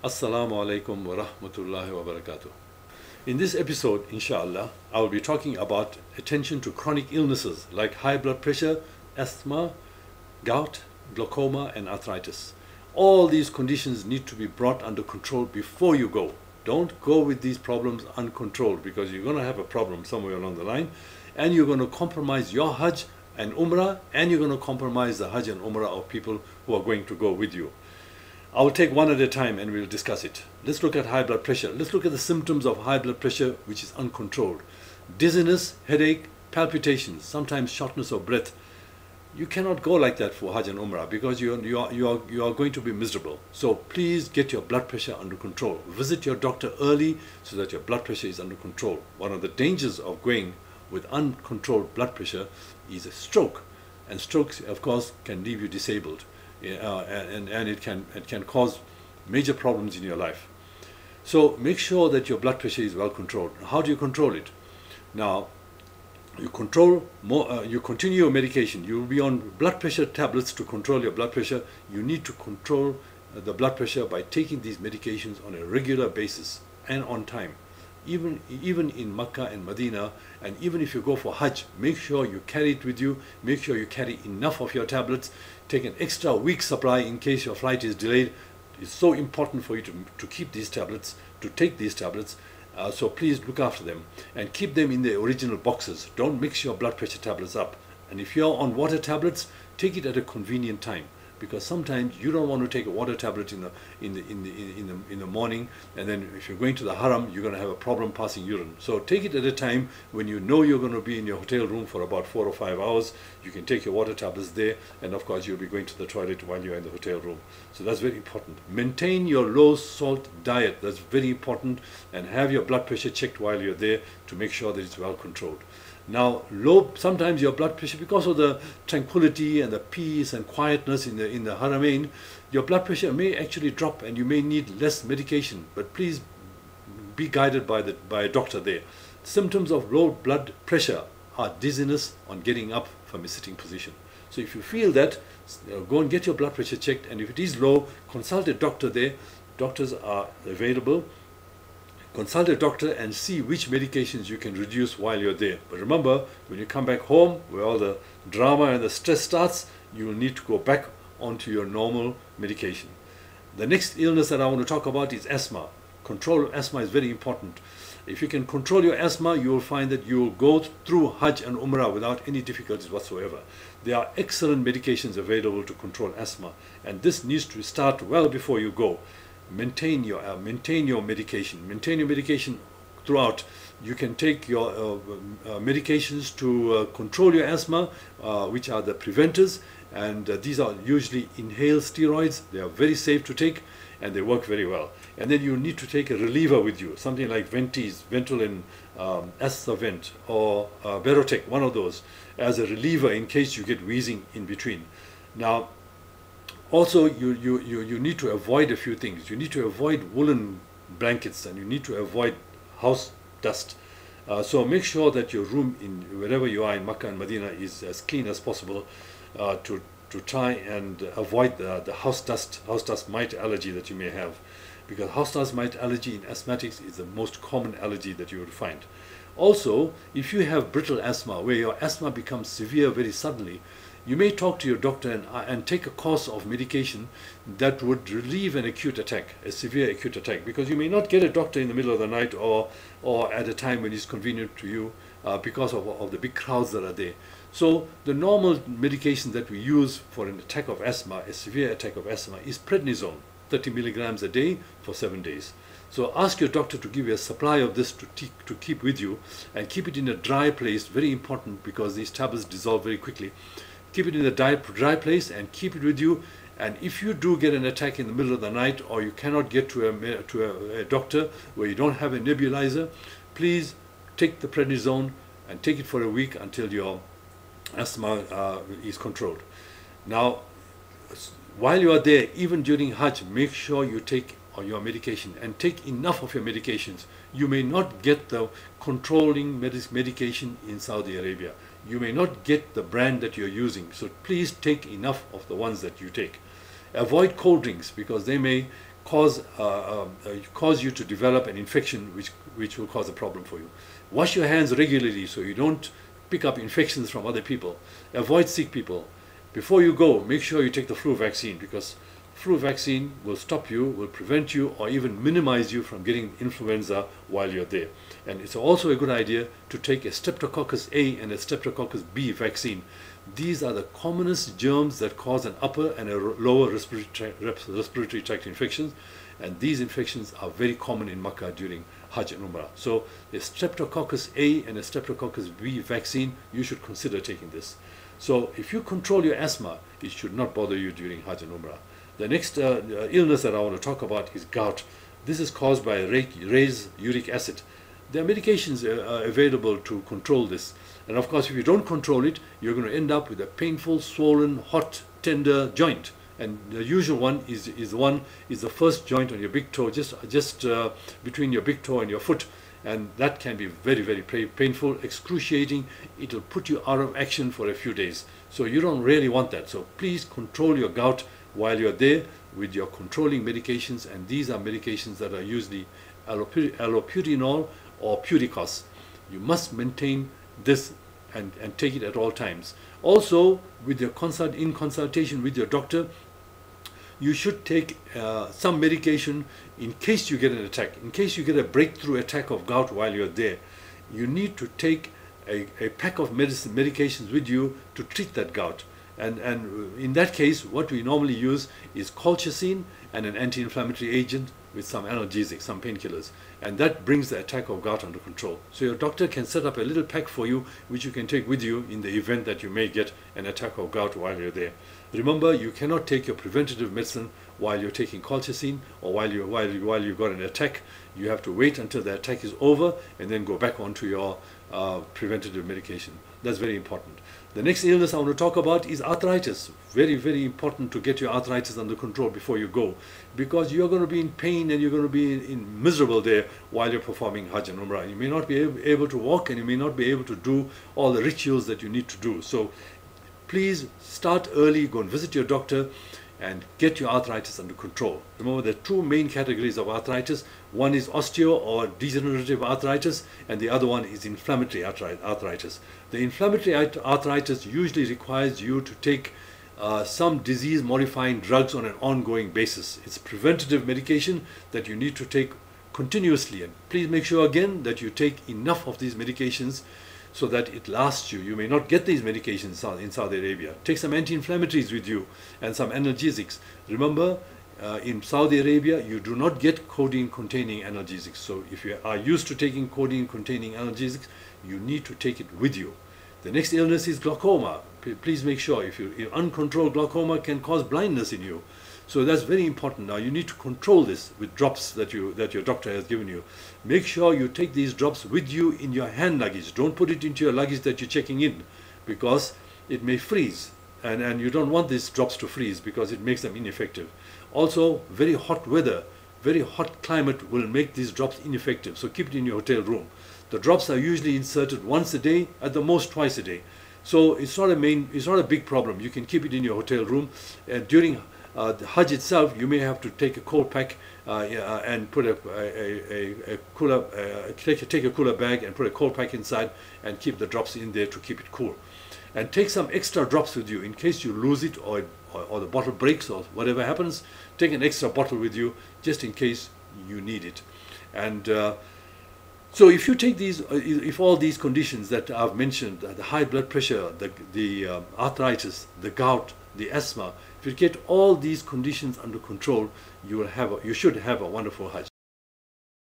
Assalamu alaikum wa rahmatullahi wa barakatuh. In this episode, inshallah, I will be talking about attention to chronic illnesses like high blood pressure, asthma, gout, glaucoma, and arthritis. All these conditions need to be brought under control before you go. Don't go with these problems uncontrolled, because you're going to have a problem somewhere along the line, and you're going to compromise your Hajj and Umrah, and you're going to compromise the Hajj and Umrah of people who are going to go with you. I will take one at a time and we'll discuss it. Let's look at high blood pressure. Let's look at the symptoms of high blood pressure which is uncontrolled. Dizziness, headache, palpitations, sometimes shortness of breath. You cannot go like that for Hajj and Umrah because you are going to be miserable. So please get your blood pressure under control. Visit your doctor early so that your blood pressure is under control. One of the dangers of going with uncontrolled blood pressure is a stroke. And strokes, of course, can leave you disabled. And it can cause major problems in your life. So make sure that your blood pressure is well controlled. How do you control it? Now, you continue your medication. You will be on blood pressure tablets to control your blood pressure. You need to control the blood pressure by taking these medications on a regular basis and on time. Even in Makkah and Medina, and even if you go for Hajj, make sure you carry it with you. Make sure you carry enough of your tablets. Take an extra week supply in case your flight is delayed. It's so important for you to keep these tablets, to take these tablets. So please look after them and keep them in the original boxes. Don't mix your blood pressure tablets up. And if you're on water tablets, take it at a convenient time, because sometimes you don't want to take a water tablet in the morning, and then if you're going to the haram, you're going to have a problem passing urine. So take it at a time when you know you're going to be in your hotel room for about 4 or 5 hours. You can take your water tablets there, and of course you'll be going to the toilet while you're in the hotel room. So that's very important. Maintain your low salt diet. That's very important, and have your blood pressure checked while you're there to make sure that it's well controlled. Now, sometimes your blood pressure, because of the tranquility and the peace and quietness in the Haramain, your blood pressure may actually drop and you may need less medication. But please be guided by a doctor there. Symptoms of low blood pressure are dizziness on getting up from a sitting position. So if you feel that, go and get your blood pressure checked, and if it is low, consult a doctor there. Doctors are available. Consult a doctor and see which medications you can reduce while you're there. But remember, when you come back home, where all the drama and the stress starts, you will need to go back onto your normal medication. The next illness that I want to talk about is asthma. Control of asthma is very important. If you can control your asthma, you will find that you will go through Hajj and Umrah without any difficulties whatsoever. There are excellent medications available to control asthma, and this needs to start well before you go. Maintain your medication. Maintain your medication throughout. You can take your medications to control your asthma, which are the preventers, and these are usually inhaled steroids. They are very safe to take, and they work very well. And then you need to take a reliever with you, something like Ventis, Ventolin, Astavent, or Berotec, one of those, as a reliever in case you get wheezing in between. Now, also, you need to avoid a few things. You need to avoid woolen blankets, and you need to avoid house dust. So make sure that your room, wherever you are in Makkah and Medina, is as clean as possible to try and avoid the house dust mite allergy that you may have. Because house dust mite allergy in asthmatics is the most common allergy that you will find. Also, if you have brittle asthma, where your asthma becomes severe very suddenly, you may talk to your doctor and take a course of medication that would relieve an acute attack, a severe acute attack, because you may not get a doctor in the middle of the night or at a time when it's convenient to you because of the big crowds that are there. So the normal medication that we use for an attack of asthma, a severe attack of asthma, is prednisone, 30 milligrams a day for 7 days. So ask your doctor to give you a supply of this to keep with you, and keep it in a dry place. Very important, because these tablets dissolve very quickly. Keep it in a dry place and keep it with you. And if you do get an attack in the middle of the night, or you cannot get to a doctor where you don't have a nebulizer, please take the prednisone and take it for a week until your asthma is controlled. Now, while you are there, even during Hajj, make sure you take your medication, and take enough of your medications. You may not get the controlling medication in Saudi Arabia. You may not get the brand that you're using. So please take enough of the ones that you take. Avoid cold drinks, because they may cause you to develop an infection which will cause a problem for you. Wash your hands regularly so you don't pick up infections from other people. Avoid sick people. Before you go, make sure you take the flu vaccine, because flu vaccine will stop you, will prevent you, or even minimize you from getting influenza while you're there. And it's also a good idea to take a Streptococcus A and a Streptococcus B vaccine. These are the commonest germs that cause an upper and a lower respiratory tract infections, and these infections are very common in Makkah during Hajj and Umrah. So a Streptococcus A and a Streptococcus B vaccine, you should consider taking this. So if you control your asthma, it should not bother you during Hajj and Umrah. The next illness that I want to talk about is gout. This is caused by raised uric acid. There are medications available to control this. And of course, if you don't control it, you're going to end up with a painful, swollen, hot, tender joint. And the usual one is the first joint on your big toe, just between your big toe and your foot. And that can be very, very painful, excruciating. It will put you out of action for a few days. So you don't really want that. So please control your gout while you're there with your controlling medications. And these are medications that are usually allopurinol or Puricos. You must maintain this and take it at all times. Also, with your in consultation with your doctor, you should take some medication in case you get an attack. In case you get a breakthrough attack of gout while you're there, you need to take a pack of medications with you to treat that gout. And in that case, what we normally use is colchicine and an anti-inflammatory agent with some analgesics, some painkillers. And that brings the attack of gout under control. So your doctor can set up a little pack for you, which you can take with you in the event that you may get an attack of gout while you're there. Remember, you cannot take your preventative medicine while you're taking colchicine or while you've got an attack. You have to wait until the attack is over and then go back onto your preventative medication. That's very important. The next illness I want to talk about is arthritis. Very, very important to get your arthritis under control before you go, because you're going to be in pain and you're going to be miserable there while you're performing Hajj and Umrah. You may not be able to walk, and you may not be able to do all the rituals that you need to do. So please start early, go and visit your doctor and get your arthritis under control. Remember, there are two main categories of arthritis. One is osteo or degenerative arthritis, and the other one is inflammatory arthritis. The inflammatory arthritis usually requires you to take some disease-modifying drugs on an ongoing basis. It's preventative medication that you need to take continuously. And please make sure again that you take enough of these medications so that it lasts you. You may not get these medications in Saudi Arabia. Take some anti-inflammatories with you and some analgesics. Remember, in Saudi Arabia, you do not get codeine-containing analgesics. So if you are used to taking codeine-containing analgesics, you need to take it with you. The next illness is glaucoma. Please make sure, if uncontrolled glaucoma can cause blindness in you. So that's very important. Now you need to control this with drops that your doctor has given you. Make sure you take these drops with you in your hand luggage. Don't put it into your luggage that you're checking in, because it may freeze, and you don't want these drops to freeze because it makes them ineffective. Also, very hot weather, very hot climate will make these drops ineffective. So keep it in your hotel room. The drops are usually inserted once a day, at the most twice a day. So it's not a big problem. You can keep it in your hotel room. During the Hajj itself, you may have to take a cold pack and put take a cooler bag and put a cold pack inside and keep the drops in there to keep it cool. And take some extra drops with you in case you lose it or the bottle breaks or whatever happens. Take an extra bottle with you just in case you need it. And so if you take these, if all these conditions that I've mentioned, the high blood pressure, the arthritis, the gout, the asthma, if you get all these conditions under control, you should have a wonderful Hajj.